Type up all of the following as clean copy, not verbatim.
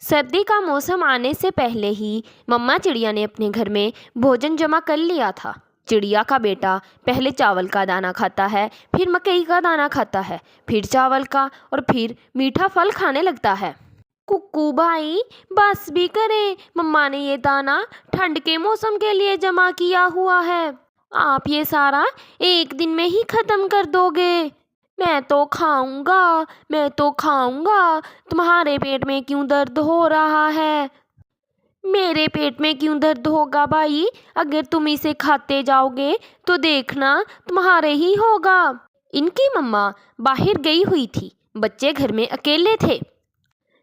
सर्दी का मौसम आने से पहले ही मम्मा चिड़िया ने अपने घर में भोजन जमा कर लिया था। चिड़िया का बेटा पहले चावल का दाना खाता है, फिर मकई का दाना खाता है, फिर चावल का और फिर मीठा फल खाने लगता है। कुक्कू भाई, बस भी करें, मम्मा ने ये दाना ठंड के मौसम के लिए जमा किया हुआ है। आप ये सारा एक दिन में ही खत्म कर दोगे। मैं तो खाऊंगा। तुम्हारे पेट में क्यों दर्द हो रहा है? मेरे पेट में क्यों दर्द होगा भाई? अगर तुम इसे खाते जाओगे तो देखना तुम्हारे ही होगा। इनकी मम्मा बाहर गई हुई थी, बच्चे घर में अकेले थे।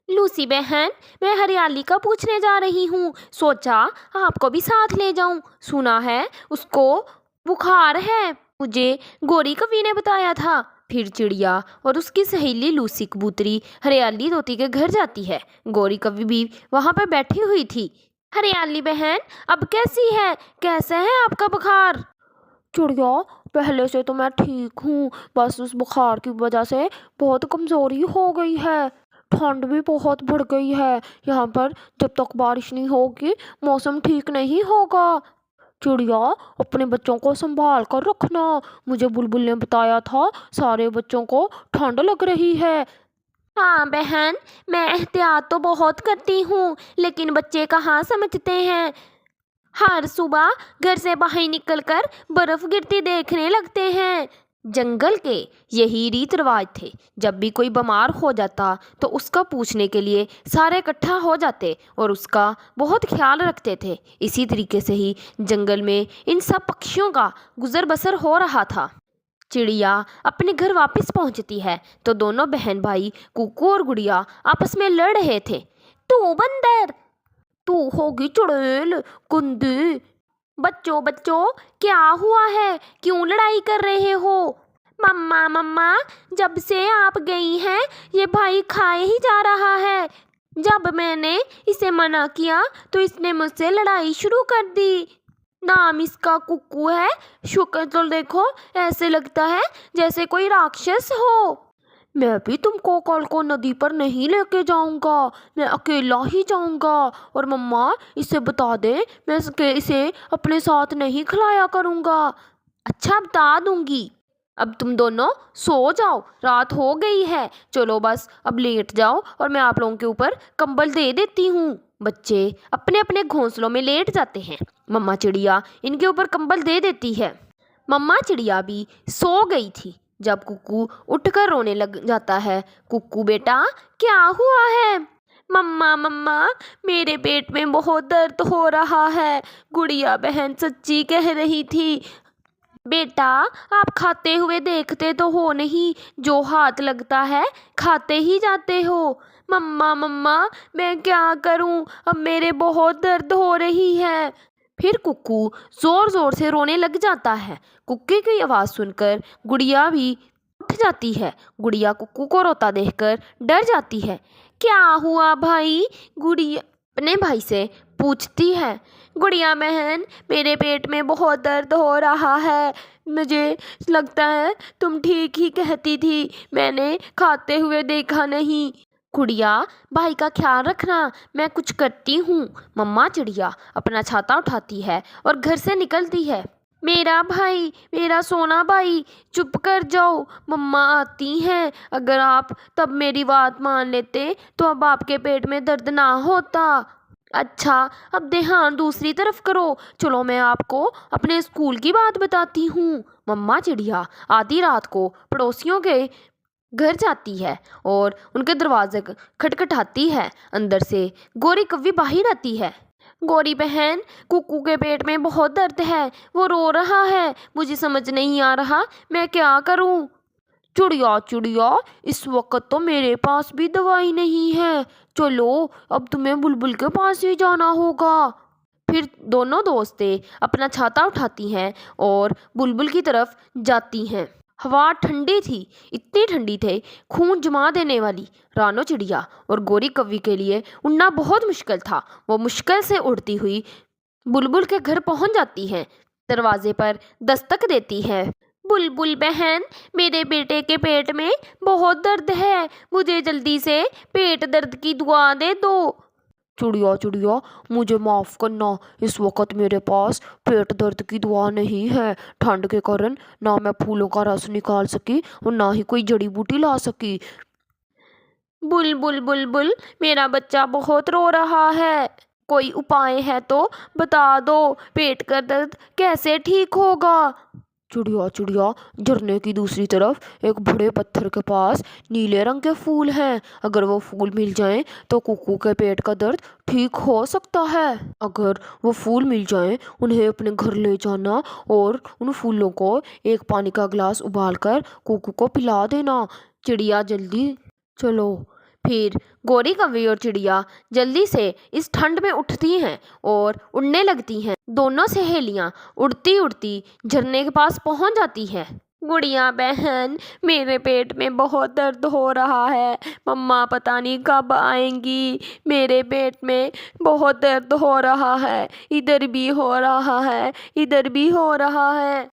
लूसी बहन, मैं हरियाली का पूछने जा रही हूँ, सोचा आपको भी साथ ले जाऊं। सुना है उसको बुखार है, मुझे गोरी कवि ने बताया था। फिर चिड़िया और उसकी सहेली लूसी कबूतरी हरियाली तोती के घर जाती है। गोरी कवि भी वहाँ पर बैठी हुई थी। हरियाली बहन, अब कैसी है? कैसा है आपका बुखार? चिड़िया, पहले से तो मैं ठीक हूँ, बस उस बुखार की वजह से बहुत कमज़ोरी हो गई है। ठंड भी बहुत बढ़ गई है यहाँ पर। जब तक बारिश नहीं होगी मौसम ठीक नहीं होगा। चिड़िया, अपने बच्चों को संभाल कर रखना। मुझे बुलबुल ने बताया था सारे बच्चों को ठंड लग रही है। हाँ बहन, मैं एहतियात तो बहुत करती हूँ, लेकिन बच्चे कहाँ समझते हैं। हर सुबह घर से बाहर निकलकर बर्फ गिरती देखने लगते हैं। जंगल के यही रीत रिवाज थे। जब भी कोई बीमार हो जाता तो उसका पूछने के लिए सारे इकट्ठा हो जाते और उसका बहुत ख्याल रखते थे। इसी तरीके से ही जंगल में इन सब पक्षियों का गुजर बसर हो रहा था। चिड़िया अपने घर वापस पहुंचती है तो दोनों बहन भाई कुकू और गुड़िया आपस में लड़ रहे थे। तू बंदर, तू होगी चुड़ैल, गंदी। बच्चों बच्चों, क्या हुआ है? क्यों लड़ाई कर रहे हो? मम्मा, जब से आप गई हैं ये भाई खाए ही जा रहा है। जब मैंने इसे मना किया तो इसने मुझसे लड़ाई शुरू कर दी। नाम इसका कुक्कू है, शुक्र तो देखो, ऐसे लगता है जैसे कोई राक्षस हो। मैं भी तुमको कल को नदी पर नहीं लेके जाऊंगा, मैं अकेला ही जाऊंगा। और मम्मा इसे बता दे मैं इसे अपने साथ नहीं खिलाया करूंगा। अच्छा, बता दूंगी। अब तुम दोनों सो जाओ, रात हो गई है। चलो बस अब लेट जाओ और मैं आप लोगों के ऊपर कंबल दे देती हूँ। बच्चे अपने अपने घोंसलों में लेट जाते हैं। मम्मा चिड़िया इनके ऊपर कंबल दे देती है। मम्मा चिड़िया भी सो गई थी जब कुक्कू उठकर रोने लग जाता है। कुक्कू बेटा, क्या हुआ है? मम्मा, मेरे पेट में बहुत दर्द हो रहा है। गुड़िया बहन सच्ची कह रही थी। बेटा, आप खाते हुए देखते तो हो नहीं, जो हाथ लगता है खाते ही जाते हो। मम्मा, मैं क्या करूं? अब मेरे बहुत दर्द हो रही है। फिर कुक्कू जोर जोर से रोने लग जाता है। कुक्की की आवाज़ सुनकर गुड़िया भी उठ जाती है। गुड़िया कुक्कू को रोता देखकर डर जाती है। क्या हुआ भाई? गुड़िया अपने भाई से पूछती है। गुड़िया बहन, मेरे पेट में बहुत दर्द हो रहा है। मुझे लगता है तुम ठीक ही कहती थी, मैंने खाते हुए देखा नहीं। गुड़िया, भाई का ख्याल रखना, मैं कुछ करती हूँ। मम्मा चिड़िया अपना छाता उठाती है और घर से निकलती है। मेरा भाई, मेरा सोना भाई, चुप कर जाओ, मम्मा आती हैं। अगर आप तब मेरी बात मान लेते तो अब आपके पेट में दर्द ना होता। अच्छा, अब ध्यान दूसरी तरफ करो। चलो मैं आपको अपने स्कूल की बात बताती हूँ। मम्मा चिड़िया आधी रात को पड़ोसियों के घर जाती है और उनके दरवाजे खटखटाती है। अंदर से गोरी कव्वी बाहर आती है। गोरी बहन, कुक्कू के पेट में बहुत दर्द है, वो रो रहा है, मुझे समझ नहीं आ रहा मैं क्या करूं। चिड़िया, इस वक्त तो मेरे पास भी दवाई नहीं है। चलो अब तुम्हें बुलबुल के पास ही जाना होगा। फिर दोनों दोस्तें अपना छाता उठाती हैं और बुलबुल की तरफ जाती हैं। हवा ठंडी थी, इतनी ठंडी थे खून जमा देने वाली। रानो चिड़िया और गोरी कव्वी के लिए उड़ना बहुत मुश्किल था। वो मुश्किल से उड़ती हुई बुलबुल के घर पहुंच जाती हैं। दरवाजे पर दस्तक देती है। बुलबुल बहन, मेरे बेटे के पेट में बहुत दर्द है, मुझे जल्दी से पेट दर्द की दवा दे दो। चिड़िया चिड़िया, मुझे माफ़ करना, इस वक्त मेरे पास पेट दर्द की दवा नहीं है। ठंड के कारण ना मैं फूलों का रस निकाल सकी और ना ही कोई जड़ी बूटी ला सकी। बुलबुल बुलबुल, मेरा बच्चा बहुत रो रहा है, कोई उपाय है तो बता दो, पेट का दर्द कैसे ठीक होगा। चिड़िया चिड़िया, झरने की दूसरी तरफ एक बड़े पत्थर के पास नीले रंग के फूल हैं। अगर वो फूल मिल जाएं तो कुक्कू के पेट का दर्द ठीक हो सकता है। अगर वो फूल मिल जाएं, उन्हें अपने घर ले जाना और उन फूलों को एक पानी का गिलास उबालकर कुक्कू को पिला देना। चिड़िया जल्दी चलो। फिर गोरी कौवी और चिड़िया जल्दी से इस ठंड में उठती हैं और उड़ने लगती हैं। दोनों सहेलियां उड़ती उड़ती झरने के पास पहुंच जाती हैं। गुड़िया बहन, मेरे पेट में बहुत दर्द हो रहा है, मम्मा पता नहीं कब आएंगी, मेरे पेट में बहुत दर्द हो रहा है, इधर भी हो रहा है, इधर भी हो रहा है।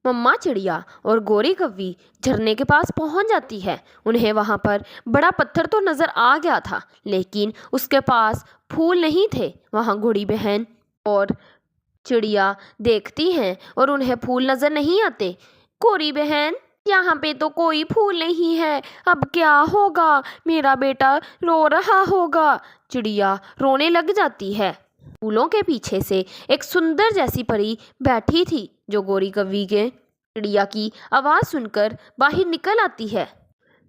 मम्मा चिड़िया और गोरी कौवी झरने के पास पहुंच जाती है। उन्हें वहां पर बड़ा पत्थर तो नजर आ गया था, लेकिन उसके पास फूल नहीं थे। वहां गोरी बहन और चिड़िया देखती हैं और उन्हें फूल नजर नहीं आते। गोरी बहन, यहाँ पे तो कोई फूल नहीं है, अब क्या होगा, मेरा बेटा रो रहा होगा। चिड़िया रोने लग जाती है। फूलों के पीछे से एक सुंदर जैसी परी बैठी थी, जो गोरी कौवी के चिड़िया की आवाज़ सुनकर बाहर निकल आती है।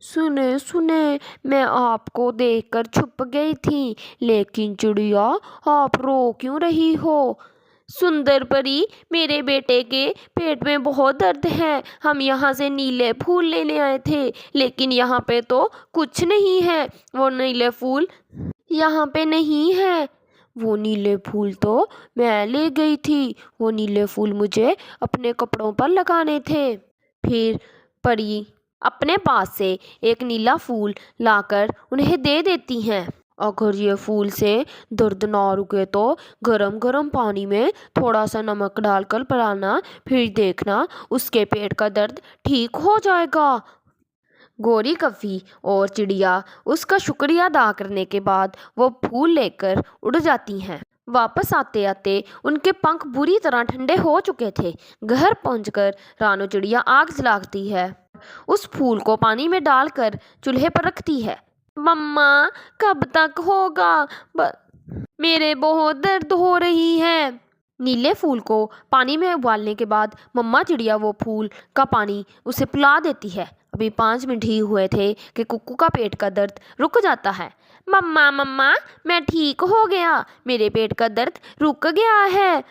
सुने सुने, मैं आपको देखकर छुप गई थी, लेकिन चिड़िया आप रो क्यों रही हो? सुंदर परी, मेरे बेटे के पेट में बहुत दर्द है, हम यहाँ से नीले फूल लेने आए थे, लेकिन यहाँ पे तो कुछ नहीं है, वो नीले फूल यहाँ पे नहीं है। वो नीले फूल तो मैं ले गई थी, वो नीले फूल मुझे अपने कपड़ों पर लगाने थे। फिर परी अपने पास से एक नीला फूल लाकर उन्हें दे देती हैं। अगर ये फूल से दर्द ना रुके तो गरम गरम पानी में थोड़ा सा नमक डालकर पिलाना, फिर देखना उसके पेट का दर्द ठीक हो जाएगा। गोरी कौवी और चिड़िया उसका शुक्रिया अदा करने के बाद वो फूल लेकर उड़ जाती हैं। वापस आते आते उनके पंख बुरी तरह ठंडे हो चुके थे। घर पहुंचकर रानो चिड़िया आग जलाती है, उस फूल को पानी में डालकर चूल्हे पर रखती है। मम्मा कब तक होगा, मेरे बहुत दर्द हो रही है। नीले फूल को पानी में उबालने के बाद मम्मा चिड़िया वो फूल का पानी उसे पिला देती है। अभी 5 मिनट ही हुए थे कि कुक्कू का पेट का दर्द रुक जाता है। मम्मा मम्मा, मैं ठीक हो गया, मेरे पेट का दर्द रुक गया है।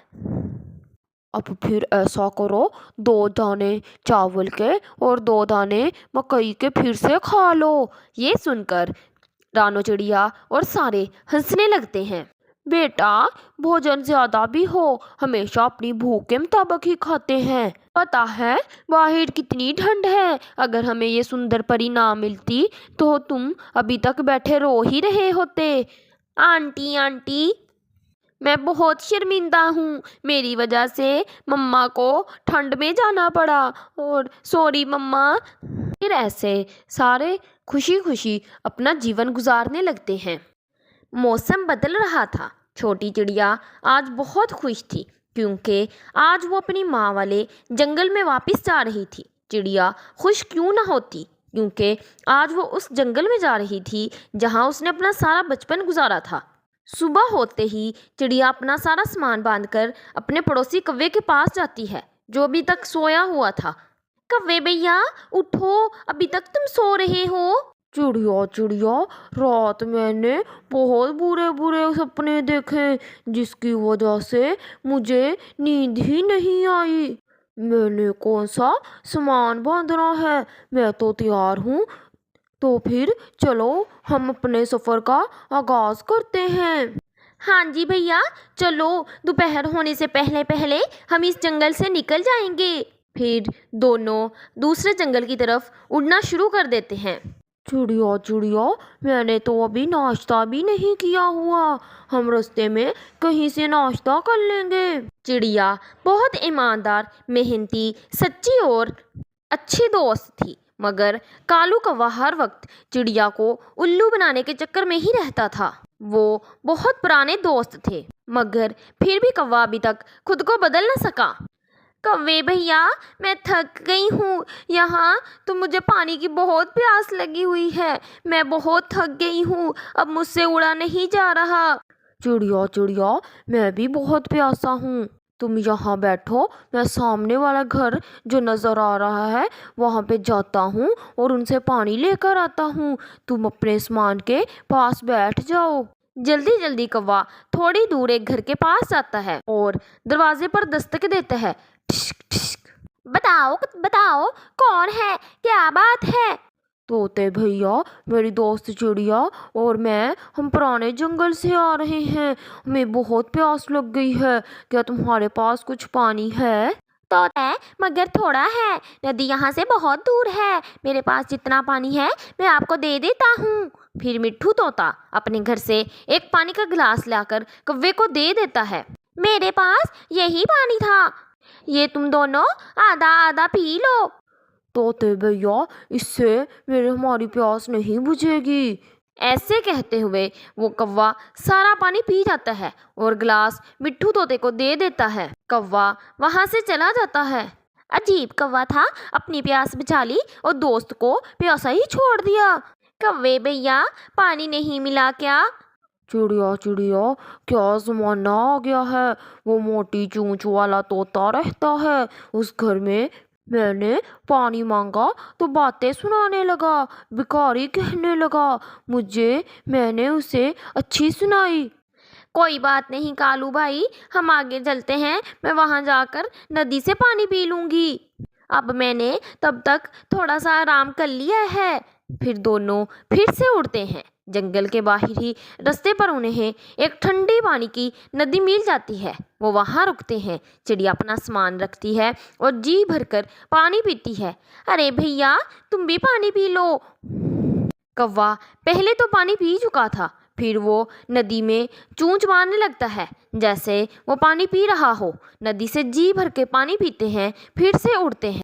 अब फिर ऐसा करो, 2 दाने चावल के और 2 दाने मकई के फिर से खा लो। ये सुनकर रानो चिड़िया और सारे हंसने लगते हैं। बेटा, भोजन ज्यादा भी हो, हमेशा अपनी भूख के मुताबिक ही खाते हैं। पता है बाहर कितनी ठंड है, अगर हमें ये सुंदर परी ना मिलती तो तुम अभी तक बैठे रो ही रहे होते। आंटी आंटी, मैं बहुत शर्मिंदा हूँ, मेरी वजह से मम्मा को ठंड में जाना पड़ा, और सॉरी मम्मा। फिर ऐसे सारे खुशी खुशी अपना जीवन गुजारने लगते हैं। मौसम बदल रहा था। छोटी चिड़िया आज बहुत खुश थी, क्योंकि आज वो अपनी माँ वाले जंगल में वापस जा रही थी। चिड़िया खुश क्यों ना होती, क्योंकि आज वो उस जंगल में जा रही थी जहाँ उसने अपना सारा बचपन गुजारा था। सुबह होते ही चिड़िया अपना सारा सामान बांधकर अपने पड़ोसी कौवे के पास जाती है, जो अभी तक सोया हुआ था। कौवे भैया उठो, अभी तक तुम सो रहे हो। चिड़िया चिड़िया, रात मैंने बहुत बुरे बुरे सपने देखे, जिसकी वजह से मुझे नींद ही नहीं आई। मैंने कौन सा सामान बांधना है, मैं तो तैयार हूँ। तो फिर चलो हम अपने सफ़र का आगाज़ करते हैं। हाँ जी भैया, चलो, दोपहर होने से पहले पहले हम इस जंगल से निकल जाएंगे। फिर दोनों दूसरे जंगल की तरफ उड़ना शुरू कर देते हैं। चिड़िया चिड़िया, मैंने तो अभी नाश्ता भी नहीं किया हुआ, हम रास्ते में कहीं से नाश्ता कर लेंगे। चिड़िया बहुत ईमानदार, मेहनती, सच्ची और अच्छी दोस्त थी। मगर कालू कौवा हर वक्त चिड़िया को उल्लू बनाने के चक्कर में ही रहता था। वो बहुत पुराने दोस्त थे, मगर फिर भी कौवा अभी तक खुद को बदल न सका। कौवे भैया, मैं थक गई हूँ यहाँ, तो मुझे पानी की बहुत प्यास लगी हुई है। मैं बहुत थक गई हूँ, अब मुझसे उड़ा नहीं जा रहा। चिड़िया चिड़िया, मैं भी बहुत प्यासा हूँ, तुम यहाँ बैठो, मैं सामने वाला घर जो नज़र आ रहा है वहाँ पे जाता हूँ और उनसे पानी लेकर आता हूँ। तुम अपने सामान के पास बैठ जाओ। जल्दी जल्दी कौवा थोड़ी दूर एक घर के पास जाता है और दरवाजे पर दस्तक देता है। ठिस्क ठिस्क। बताओ बताओ, कौन है, क्या बात है? तोते भैया, मेरी दोस्त चिड़िया और मैं, हम पुराने जंगल से आ रहे हैं, हमें बहुत प्यास लग गई है, क्या तुम्हारे पास कुछ पानी है? तोते, मगर थोड़ा है, नदी यहाँ से बहुत दूर है, मेरे पास जितना पानी है मैं आपको दे देता हूँ। फिर मिट्ठू तोता अपने घर से एक पानी का गिलास लाकर कौवे को दे देता है। मेरे पास यही पानी था, ये तुम दोनों आधा आधा पी लो। तोते भैया, इससे हमारी प्यास नहीं बुझेगी। ऐसे कहते हुए वो कौवा सारा पानी पी जाता है और गिलास मिट्ठू तोते को दे देता है। कौवा वहां से चला जाता है। अजीब कौवा था, अपनी प्यास बुझा ली और दोस्त को प्यासा ही छोड़ दिया। कौवे भैया, पानी नहीं मिला क्या? चिड़िया चिड़िया, क्या जमाना आ गया है, वो मोटी चोंच वाला तोता रहता है उस घर में। मैंने पानी मांगा तो बातें सुनाने लगा, भिखारी कहने लगा मुझे, मैंने उसे अच्छी सुनाई। कोई बात नहीं कालू भाई, हम आगे चलते हैं, मैं वहां जाकर नदी से पानी पी लूंगी। अब मैंने तब तक थोड़ा सा आराम कर लिया है। फिर दोनों फिर से उड़ते हैं। जंगल के बाहर ही रास्ते पर उन्हें एक ठंडी पानी की नदी मिल जाती है। वो वहाँ रुकते हैं। चिड़िया अपना सामान रखती है और जी भरकर पानी पीती है। अरे भैया, तुम भी पानी पी लो। कौवा पहले तो पानी पी चुका था, फिर वो नदी में चूंच मारने लगता है जैसे वो पानी पी रहा हो। नदी से जी भर के पानी पीते हैं, फिर से उड़ते हैं।